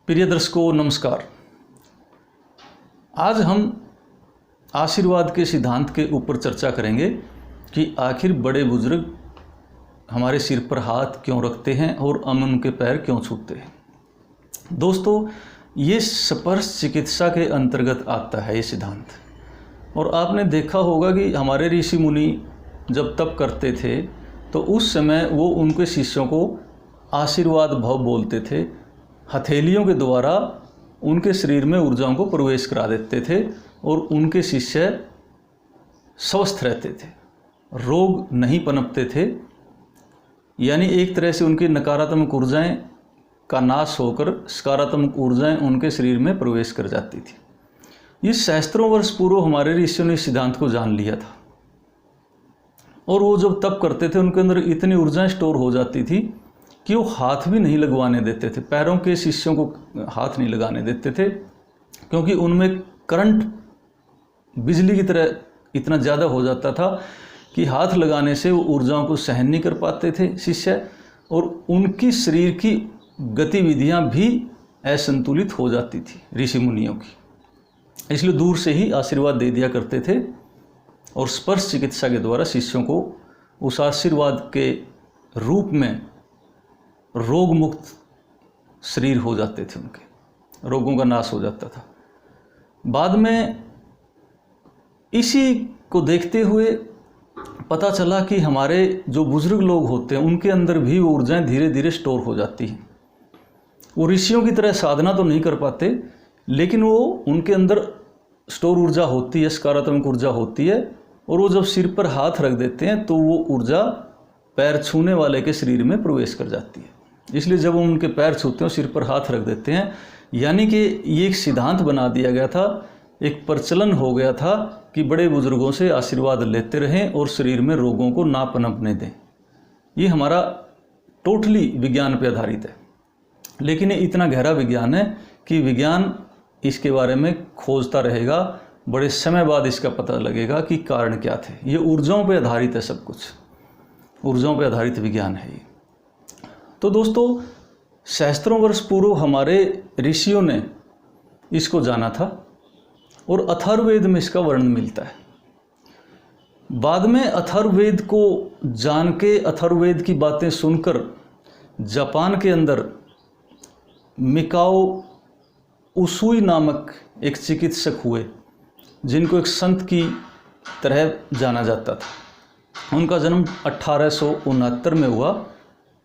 प्रिय दर्शकों नमस्कार। आज हम आशीर्वाद के सिद्धांत के ऊपर चर्चा करेंगे कि आखिर बड़े बुजुर्ग हमारे सिर पर हाथ क्यों रखते हैं और हम उनके पैर क्यों छूते हैं। दोस्तों, ये स्पर्श चिकित्सा के अंतर्गत आता है ये सिद्धांत। और आपने देखा होगा कि हमारे ऋषि मुनि जब तप करते थे तो उस समय वो उनके शिष्यों को आशीर्वाद भाव बोलते थे। हथेलियों के द्वारा उनके शरीर में ऊर्जाओं को प्रवेश करा देते थे और उनके शिष्य स्वस्थ रहते थे, रोग नहीं पनपते थे। यानी एक तरह से उनकी नकारात्मक ऊर्जाएं का नाश होकर सकारात्मक ऊर्जाएं उनके शरीर में प्रवेश कर जाती थी। ये सहस्त्रों वर्ष पूर्व हमारे ऋषियों ने इस सिद्धांत को जान लिया था और वो जब तप करते थे उनके अंदर इतनी ऊर्जाएं स्टोर हो जाती थी कि वो हाथ भी नहीं लगवाने देते थे, पैरों के शिष्यों को हाथ नहीं लगाने देते थे, क्योंकि उनमें करंट बिजली की तरह इतना ज़्यादा हो जाता था कि हाथ लगाने से वो ऊर्जाओं को सहन नहीं कर पाते थे शिष्य, और उनकी शरीर की गतिविधियां भी असंतुलित हो जाती थी ऋषि मुनियों की। इसलिए दूर से ही आशीर्वाद दे दिया करते थे और स्पर्श चिकित्सा के द्वारा शिष्यों को उस आशीर्वाद के रूप में रोग मुक्त शरीर हो जाते थे, उनके रोगों का नाश हो जाता था। बाद में इसी को देखते हुए पता चला कि हमारे जो बुजुर्ग लोग होते हैं उनके अंदर भी वो ऊर्जाएं धीरे धीरे स्टोर हो जाती हैं। वो ऋषियों की तरह साधना तो नहीं कर पाते, लेकिन वो उनके अंदर स्टोर ऊर्जा होती है, सकारात्मक ऊर्जा होती है, और वो जब सिर पर हाथ रख देते हैं तो वो ऊर्जा पैर छूने वाले के शरीर में प्रवेश कर जाती है। इसलिए जब हम उनके पैर छूते हैं, सिर पर हाथ रख देते हैं, यानी कि ये एक सिद्धांत बना दिया गया था, एक प्रचलन हो गया था कि बड़े बुजुर्गों से आशीर्वाद लेते रहें और शरीर में रोगों को ना पनपने दें। ये हमारा टोटली विज्ञान पे आधारित है, लेकिन ये इतना गहरा विज्ञान है कि विज्ञान इसके बारे में खोजता रहेगा। बड़े समय बाद इसका पता लगेगा कि कारण क्या थे। ये ऊर्जाओं पे आधारित है, सब कुछ ऊर्जाओं पे आधारित विज्ञान है ये। तो दोस्तों, सहस्त्रों वर्ष पूर्व हमारे ऋषियों ने इसको जाना था और अथर्ववेद में इसका वर्णन मिलता है। बाद में अथर्ववेद को जान के, अथर्ववेद की बातें सुनकर जापान के अंदर मिकाओ उसूई नामक एक चिकित्सक हुए, जिनको एक संत की तरह जाना जाता था। उनका जन्म 1869 में हुआ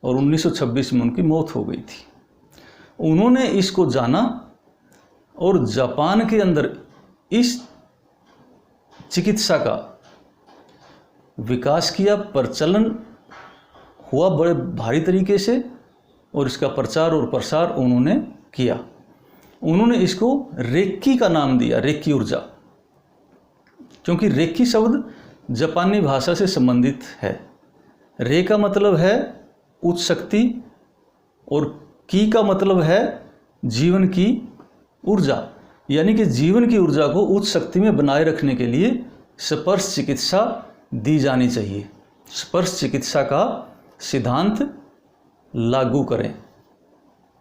और 1926 में उनकी मौत हो गई थी। उन्होंने इसको जाना और जापान के अंदर इस चिकित्सा का विकास किया, प्रचलन हुआ बड़े भारी तरीके से, और इसका प्रचार और प्रसार उन्होंने किया। उन्होंने इसको रेक्की का नाम दिया, रेक्की ऊर्जा, क्योंकि रेक्की शब्द जापानी भाषा से संबंधित है। रे का मतलब है उच्च शक्ति और की का मतलब है जीवन की ऊर्जा, यानी कि जीवन की ऊर्जा को उच्च शक्ति में बनाए रखने के लिए स्पर्श चिकित्सा दी जानी चाहिए। स्पर्श चिकित्सा का सिद्धांत लागू करें।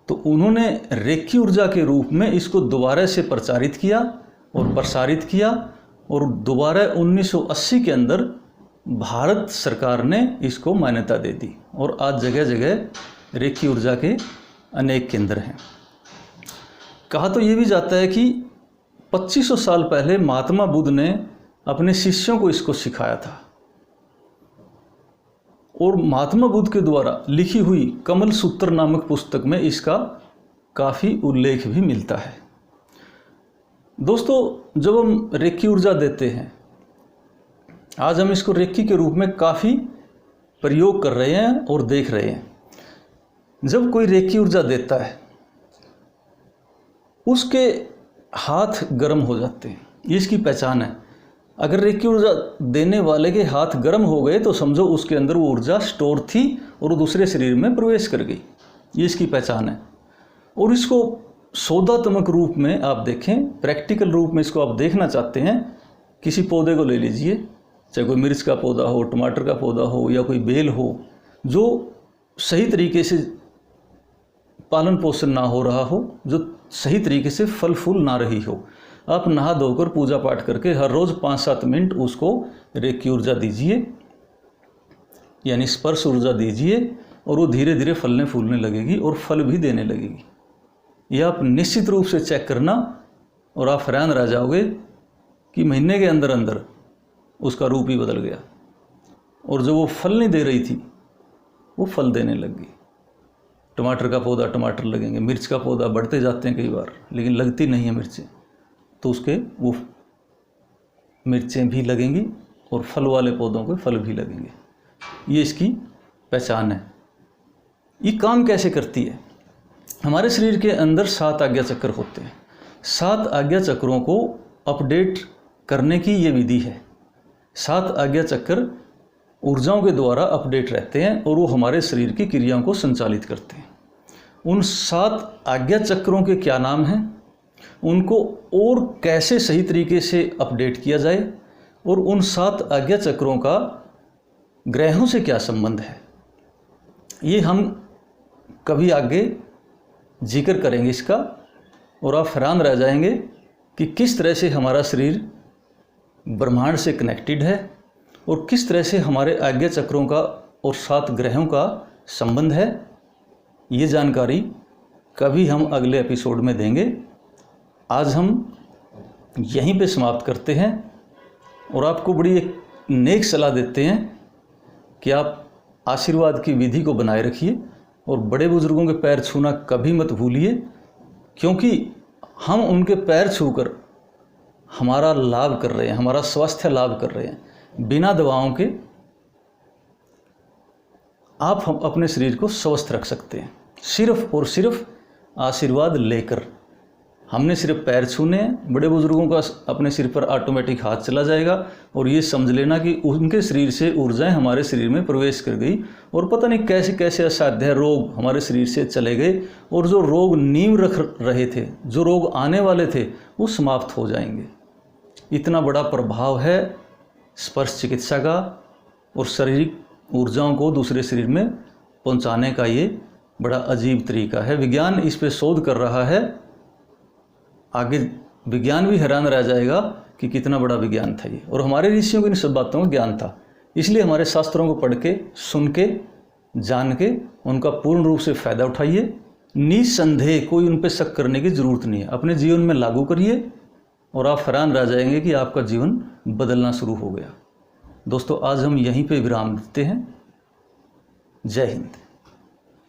तो उन्होंने रेक्की ऊर्जा के रूप में इसको दोबारा से प्रचारित किया और प्रसारित किया, और दोबारा 1980 के अंदर भारत सरकार ने इसको मान्यता दे दी, और आज जगह जगह रेक्की ऊर्जा के अनेक केंद्र हैं। कहा तो ये भी जाता है कि 2500 साल पहले महात्मा बुद्ध ने अपने शिष्यों को इसको सिखाया था, और महात्मा बुद्ध के द्वारा लिखी हुई कमल सूत्र नामक पुस्तक में इसका काफ़ी उल्लेख भी मिलता है। दोस्तों, जब हम रेक्की ऊर्जा देते हैं, आज हम इसको रेक्की के रूप में काफ़ी प्रयोग कर रहे हैं और देख रहे हैं। जब कोई रेक्की ऊर्जा देता है, उसके हाथ गर्म हो जाते हैं, ये इसकी पहचान है। अगर रेक्की ऊर्जा देने वाले के हाथ गर्म हो गए तो समझो उसके अंदर वो ऊर्जा स्टोर थी और वो दूसरे शरीर में प्रवेश कर गई, ये इसकी पहचान है। और इसको सौदात्मक रूप में आप देखें, प्रैक्टिकल रूप में इसको आप देखना चाहते हैं, किसी पौधे को ले लीजिए, चाहे कोई मिर्च का पौधा हो, टमाटर का पौधा हो, या कोई बेल हो, जो सही तरीके से पालन पोषण ना हो रहा हो, जो सही तरीके से फल फूल ना रही हो, आप नहा धोकर पूजा पाठ करके हर रोज़ 5-7 मिनट उसको रेकी ऊर्जा दीजिए, यानी स्पर्श ऊर्जा दीजिए, और वो धीरे धीरे फलने फूलने लगेगी और फल भी देने लगेगी। यह आप निश्चित रूप से चेक करना और आप हैरान रह जाओगे कि महीने के अंदर अंदर उसका रूप ही बदल गया, और जो वो फल नहीं दे रही थी वो फल देने लग गई। टमाटर का पौधा टमाटर लगेंगे, मिर्च का पौधा बढ़ते जाते हैं कई बार, लेकिन लगती नहीं है मिर्चें, तो उसके वो मिर्चें भी लगेंगी और फल वाले पौधों के फल भी लगेंगे। ये इसकी पहचान है। ये काम कैसे करती है? हमारे शरीर के अंदर 7 आज्ञा चक्र होते हैं। 7 आज्ञा चक्रों को अपडेट करने की ये विधि है। 7 आज्ञा चक्र ऊर्जाओं के द्वारा अपडेट रहते हैं और वो हमारे शरीर की क्रियाओं को संचालित करते हैं। उन 7 आज्ञा चक्रों के क्या नाम हैं, उनको और कैसे सही तरीके से अपडेट किया जाए, और उन 7 आज्ञा चक्रों का ग्रहों से क्या संबंध है, ये हम कभी आगे जिक्र करेंगे इसका, और आप हैरान रह जाएंगे कि किस तरह से हमारा शरीर ब्रह्मांड से कनेक्टेड है और किस तरह से हमारे आज्ञा चक्रों का और 7 ग्रहों का संबंध है। ये जानकारी कभी हम अगले एपिसोड में देंगे। आज हम यहीं पे समाप्त करते हैं और आपको बड़ी एक नेक सलाह देते हैं कि आप आशीर्वाद की विधि को बनाए रखिए और बड़े बुजुर्गों के पैर छूना कभी मत भूलिए, क्योंकि हम उनके पैर छूकर हमारा लाभ कर रहे हैं, हमारा स्वास्थ्य लाभ कर रहे हैं। बिना दवाओं के आप हम अपने शरीर को स्वस्थ रख सकते हैं, सिर्फ और सिर्फ आशीर्वाद लेकर। हमने सिर्फ पैर छूने हैं, बड़े बुजुर्गों का अपने सिर पर ऑटोमेटिक हाथ चला जाएगा और ये समझ लेना कि उनके शरीर से ऊर्जाएं हमारे शरीर में प्रवेश कर गई और पता नहीं कैसे कैसे असाध्य रोग हमारे शरीर से चले गए, और जो रोग नींव रख रहे थे, जो रोग आने वाले थे, वो समाप्त हो जाएंगे। इतना बड़ा प्रभाव है स्पर्श चिकित्सा का और शारीरिक ऊर्जाओं को दूसरे शरीर में पहुंचाने का। ये बड़ा अजीब तरीका है। विज्ञान इस पे शोध कर रहा है। आगे विज्ञान भी हैरान रह जाएगा कि कितना बड़ा विज्ञान था ये, और हमारे ऋषियों को इन सब बातों का ज्ञान था। इसलिए हमारे शास्त्रों को पढ़ के, सुन के, जान के उनका पूर्ण रूप से फ़ायदा उठाइए। निसंदेह कोई उन पर शक करने की ज़रूरत नहीं है। अपने जीवन में लागू करिए और आप हैरान रह जाएंगे कि आपका जीवन बदलना शुरू हो गया। दोस्तों, आज हम यहीं पे विराम देते हैं। जय हिंद।